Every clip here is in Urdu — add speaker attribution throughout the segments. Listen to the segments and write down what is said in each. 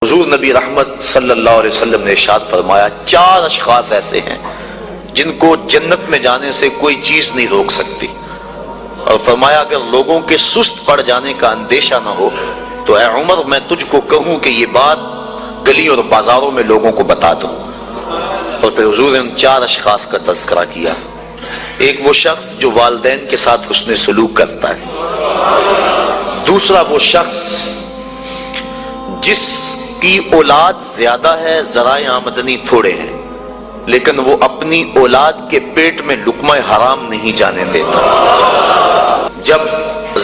Speaker 1: حضور نبی رحمت صلی اللہ علیہ وسلم نے ارشاد فرمایا 4 اشخاص ایسے ہیں جن کو جنت میں جانے سے کوئی چیز نہیں روک سکتی، اور فرمایا اگر لوگوں کے سست پڑ جانے کا اندیشہ نہ ہو تو اے عمر میں تجھ کو کہوں کہ یہ بات گلی اور بازاروں میں لوگوں کو بتا دو۔ اور پھر حضور نے ان 4 اشخاص کا تذکرہ کیا۔ ایک وہ شخص جو والدین کے ساتھ حسن سلوک کرتا ہے، دوسرا وہ شخص جس کی اولاد زیادہ ہے ذرائع آمدنی تھوڑے ہیں لیکن وہ اپنی اولاد کے پیٹ میں لقمہ حرام نہیں جانے دیتا۔ جب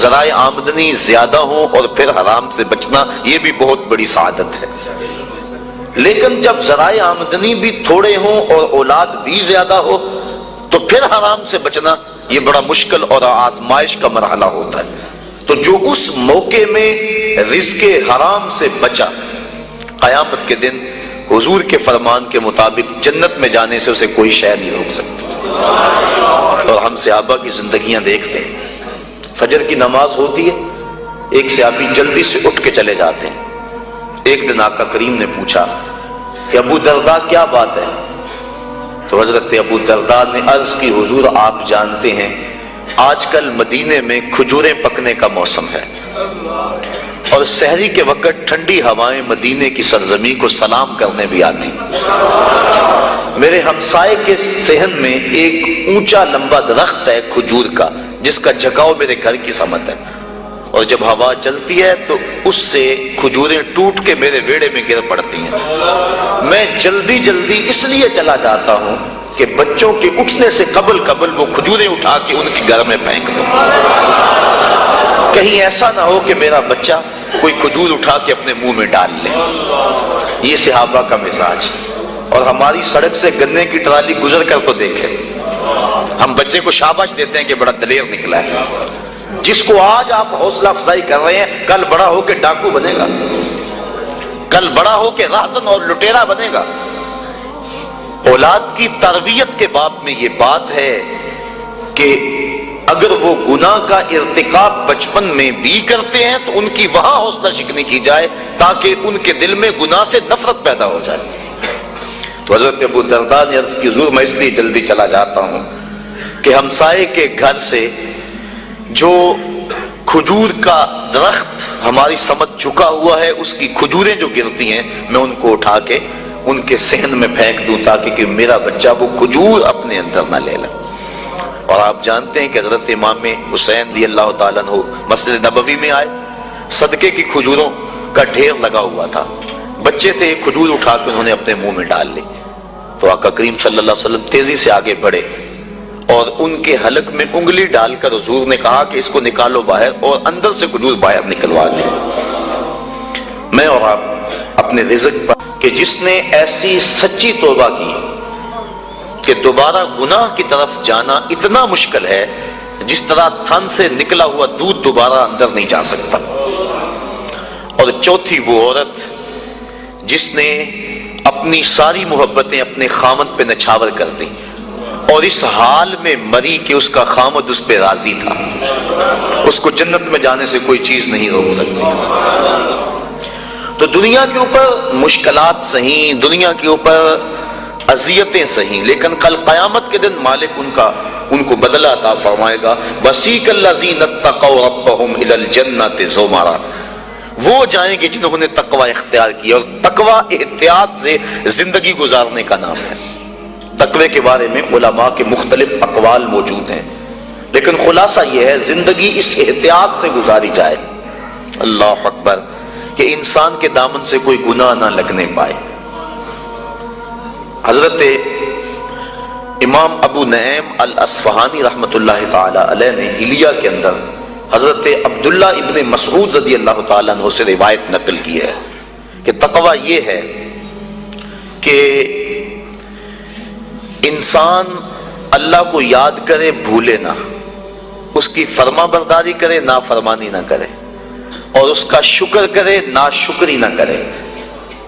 Speaker 1: ذرائع آمدنی زیادہ ہوں اور پھر حرام سے بچنا یہ بھی بہت بڑی سعادت ہے، لیکن جب ذرائع آمدنی بھی تھوڑے ہوں اور اولاد بھی زیادہ ہو تو پھر حرام سے بچنا یہ بڑا مشکل اور آزمائش کا مرحلہ ہوتا ہے۔ تو جو اس موقع میں رزق حرام سے بچا، قیامت کے دن حضور کے فرمان کے مطابق جنت میں جانے سے اسے کوئی شے نہیں روک سکتی۔ اور ہم صحابہ کی زندگیاں دیکھتے ہیں، فجر کی نماز ہوتی ہے، ایک صحابی جلدی سے اٹھ کے چلے جاتے ہیں۔ ایک دن آقا کریم نے پوچھا کہ ابو درداء کیا بات ہے؟ تو حضرت ابو درداء نے عرض کی حضور آپ جانتے ہیں آج کل مدینے میں کھجوریں پکنے کا موسم ہے اور سحری کے وقت ٹھنڈی ہوائیں مدینے کی سرزمین کو سلام کرنے بھی آتی۔ میرے ہمسائے کے صحن میں ایک اونچا لمبا درخت ہے کھجور کا جس کا جھکاؤ میرے گھر کی سمت ہے، اور جب ہوا چلتی ہے تو اس سے کھجوریں ٹوٹ کے میرے ویڑے میں گر پڑتی ہیں۔ میں جلدی جلدی اس لیے چلا جاتا ہوں کہ بچوں کے اٹھنے سے قبل وہ کھجوریں اٹھا کے ان کے گھر میں پھینک دوں، کہیں ایسا نہ ہو کہ میرا بچہ کوئی کھجور اٹھا کے اپنے منہ میں ڈال لے۔ یہ صحابہ کا مزاج۔ اور ہماری سڑک سے گنے کی ٹرالی گزر کر تو دیکھیں، ہم بچے کو شاباش دیتے ہیں کہ بڑا دلیر نکلا ہے۔ جس کو آج آپ حوصلہ افزائی کر رہے ہیں کل بڑا ہو کے ڈاکو بنے گا، کل بڑا ہو کے راہزن اور لٹیرا بنے گا۔ اولاد کی تربیت کے باب میں یہ بات ہے کہ اگر وہ گناہ کا ارتکاب بچپن میں بھی کرتے ہیں تو ان کی وہاں حوصلہ شکنی کی جائے تاکہ ان کے دل میں گناہ سے نفرت پیدا ہو جائے۔ تو حضرت ابو درداء نے عرض کی حضور میں اس لیے جلدی چلا جاتا ہوں کہ ہمسائے کے گھر سے جو کھجور کا درخت ہماری سمت چکا ہوا ہے اس کی کھجوریں جو گرتی ہیں میں ان کو اٹھا کے ان کے صحن میں پھینک دوں تاکہ کہ میرا بچہ وہ کھجور اپنے اندر نہ لے لے۔ اور آپ جانتے ہیں کہ حضرت امام حسین رضی اللہ تعالیٰ عنہ مسجد نبوی میں آئے، صدقے کی کھجوروں کا ڈھیر لگا ہوا تھا، بچے تھے، کھجور اٹھا کے انہوں نے اپنے منہ میں ڈال لی۔ تو آقا کریم صلی اللہ علیہ وسلم تیزی سے آگے بڑھے اور ان کے حلق میں انگلی ڈال کر حضور نے کہا کہ اس کو نکالو باہر، اور اندر سے کھجور باہر نکلوا دی۔ میں اور آپ اپنے رزق پر کہ جس نے ایسی سچی توبہ کی کہ دوبارہ گناہ کی طرف جانا اتنا مشکل ہے جس طرح تھن سے نکلا ہوا دودھ دوبارہ اندر نہیں جا سکتا۔ اور چوتھی وہ عورت جس نے اپنی ساری محبتیں اپنے خامد پہ نچھاور کر دی اور اس حال میں مری کہ اس کا خامد اس پہ راضی تھا، اس کو جنت میں جانے سے کوئی چیز نہیں روک سکتی۔ تو دنیا کے اوپر مشکلات سہیں، دنیا کے اوپر اذیتیں سہیں، لیکن کل قیامت کے دن مالک ان کو بدلہ عطا فرمائے گا۔ وَسِيقَ الَّذِينَ اتَّقَوْا رَبَّهُمْ إِلَى الْجَنَّةِ زُمَرًا، وہ جائیں گے جنہوں نے تقوی اختیار کیا، اور تقوی احتیاط سے زندگی گزارنے کا نام ہے۔ تقوی کے بارے میں علماء کے مختلف اقوال موجود ہیں، لیکن خلاصہ یہ ہے زندگی اس احتیاط سے گزاری جائے، اللہ اکبر، کہ انسان کے دامن سے کوئی گناہ نہ لگنے پائے۔ حضرت امام ابو نعیم الاصفہانی رحمۃ اللہ تعالی علیہ نے حلیہ کے اندر حضرت عبداللہ ابن مسعود رضی اللہ تعالیٰ عنہ سے روایت نقل کی ہے کہ تقوی یہ ہے کہ انسان اللہ کو یاد کرے بھولے نہ، اس کی فرما برداری کرے نافرمانی نہ کرے، اور اس کا شکر کرے ناشکری نہ کرے۔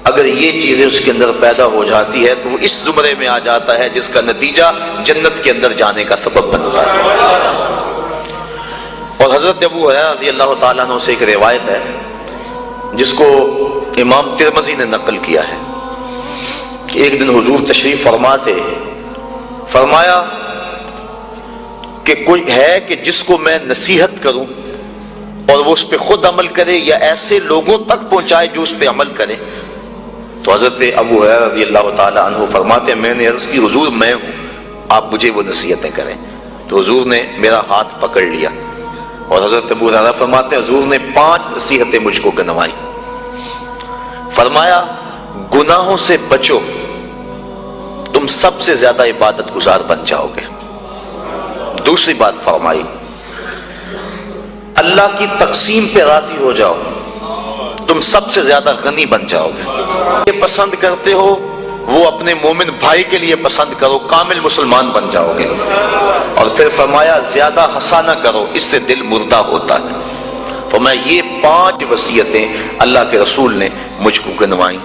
Speaker 1: اگر یہ چیزیں اس کے اندر پیدا ہو جاتی ہے تو وہ اس زمرے میں آ جاتا ہے جس کا نتیجہ جنت کے اندر جانے کا سبب بنتا ہے۔ اور حضرت ابو ہریرہ رضی اللہ تعالیٰ عنہ سے ایک روایت ہے جس کو امام ترمذی نے نقل کیا ہے کہ ایک دن حضور تشریف فرما تھے، فرمایا کہ کوئی ہے کہ جس کو میں نصیحت کروں اور وہ اس پہ خود عمل کرے یا ایسے لوگوں تک پہنچائے جو اس پہ عمل کرے؟ تو حضرت ابو ہریرہ رضی اللہ تعالی عنہ فرماتے ہیں میں نے عرض کی حضور میں ہوں، آپ مجھے وہ نصیحتیں کریں۔ تو حضور نے میرا ہاتھ پکڑ لیا اور حضرت ابو ہریرہ فرماتے ہیں حضور نے 5 نصیحتیں مجھ کو گنوائی۔ فرمایا گناہوں سے بچو، تم سب سے زیادہ عبادت گزار بن جاؤ گے۔ دوسری بات فرمائی اللہ کی تقسیم پہ راضی ہو جاؤ، تم سب سے زیادہ غنی بن جاؤ گے۔ یہ پسند کرتے ہو وہ اپنے مومن بھائی کے لیے پسند کرو، کامل مسلمان بن جاؤ گے۔ اور پھر فرمایا زیادہ ہنسا نہ کرو، اس سے دل مردہ ہوتا ہے۔ فرمایا یہ 5 وصیتیں اللہ کے رسول نے مجھ کو گنوائیں۔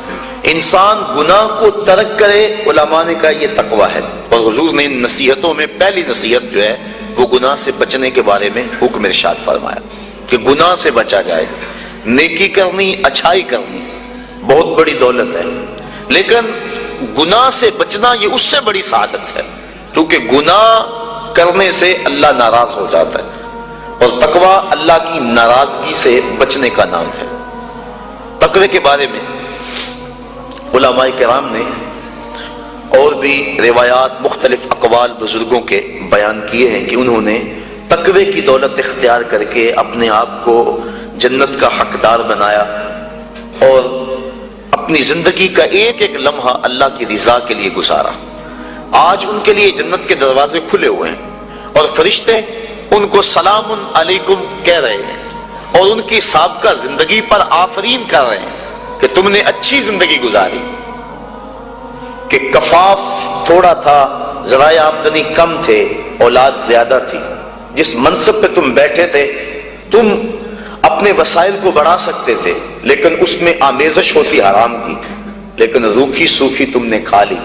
Speaker 1: انسان گناہ کو ترک کرے، علماء نے کہا یہ تقویٰ ہے۔ اور حضور نے ان نصیحتوں میں پہلی نصیحت جو ہے وہ گناہ سے بچنے کے بارے میں حکم ارشاد فرمایا کہ گناہ سے بچا جائے۔ نیکی کرنی، اچھائی کرنی بہت بڑی دولت ہے، لیکن گناہ سے بچنا یہ اس سے بڑی سعادت ہے، کیونکہ گناہ کرنے سے اللہ ناراض ہو جاتا ہے اور تقویٰ اللہ کی ناراضگی سے بچنے کا نام ہے۔ تقوی کے بارے میں علماء کرام نے اور بھی روایات، مختلف اقوال بزرگوں کے بیان کیے ہیں کہ انہوں نے تقوی کی دولت اختیار کر کے اپنے آپ کو جنت کا حقدار بنایا اور اپنی زندگی کا ایک ایک لمحہ اللہ کی رضا کے لیے گزارا۔ آج ان کے لیے جنت کے دروازے کھلے ہوئے ہیں اور فرشتے ان کو سلام علیکم کہہ رہے ہیں اور ان کی سابقہ زندگی پر آفرین کر رہے ہیں کہ تم نے اچھی زندگی گزاری، کہ کفاف تھوڑا تھا، ذرائع آمدنی کم تھے، اولاد زیادہ تھی، جس منصب پہ تم بیٹھے تھے تم اپنے وسائل کو بڑھا سکتے تھے لیکن اس میں آمیزش ہوتی حرام کی، لیکن روکھی سوکھی تم نے کھا لی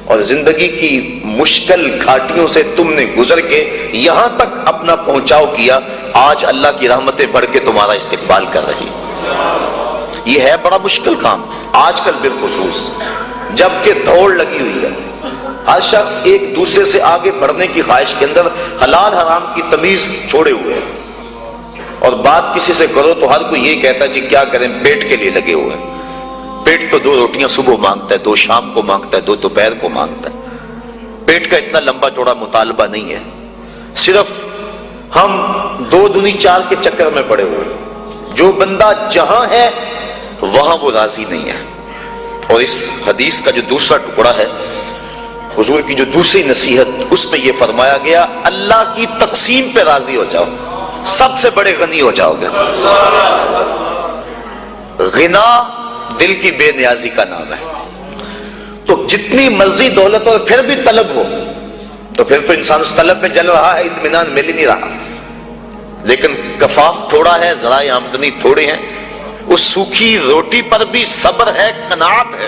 Speaker 1: اور زندگی کی مشکل گھاٹیوں سے تم نے گزر کے یہاں تک اپنا پہنچاؤ کیا۔ آج اللہ کی رحمتیں بڑھ کے تمہارا استقبال کر رہی۔ یہ ہے بڑا مشکل کام آج کل بالخصوص، جبکہ دوڑ لگی ہوئی ہے، ہر شخص ایک دوسرے سے آگے بڑھنے کی خواہش کے اندر حلال حرام کی تمیز چھوڑے ہوئے ہیں، اور بات کسی سے کرو تو ہر کوئی یہ کہتا ہے جی کیا کریں، پیٹ کے لیے لگے ہوئے ہیں۔ پیٹ تو 2 روٹیاں صبح مانگتا ہے، 2 شام کو مانگتا ہے، 2 دوپہر کو مانگتا ہے۔ پیٹ کا اتنا لمبا چوڑا مطالبہ نہیں ہے، صرف ہم 2 دنی 4 کے چکر میں پڑے ہوئے ہیں۔ جو بندہ جہاں ہے وہاں وہ راضی نہیں ہے۔ اور اس حدیث کا جو دوسرا ٹکڑا ہے، حضور کی جو دوسری نصیحت، اس میں یہ فرمایا گیا اللہ کی تقسیم پہ راضی ہو جاؤ، سب سے بڑے غنی ہو جاؤ گے۔ غنا دل کی بے نیازی کا نام ہے، تو جتنی مرضی دولت اور پھر بھی طلب ہو تو پھر تو انسان اس طلب میں جل رہا ہے، اطمینان مل ہی نہیں رہا۔ لیکن کفاف تھوڑا ہے، ذرائع آمدنی تھوڑے ہیں، اس سوکھی روٹی پر بھی صبر ہے، قناعت ہے،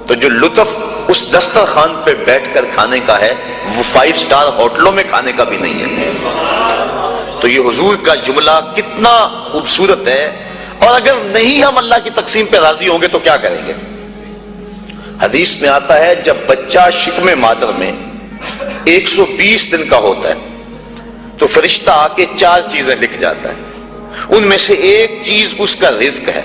Speaker 1: تو جو لطف اس دسترخوان پہ بیٹھ کر کھانے کا ہے وہ 5 سٹار ہوٹلوں میں کھانے کا بھی نہیں ہے۔ تو یہ حضور کا جملہ کتنا خوبصورت ہے، اور اگر نہیں ہم اللہ کی تقسیم پہ راضی ہوں گے تو کیا کریں گے؟ حدیث میں آتا ہے جب بچہ شکم مادر میں 120 دن کا ہوتا ہے تو فرشتہ آ کے 4 چیزیں لکھ جاتا ہے، ان میں سے ایک چیز اس کا رزق ہے۔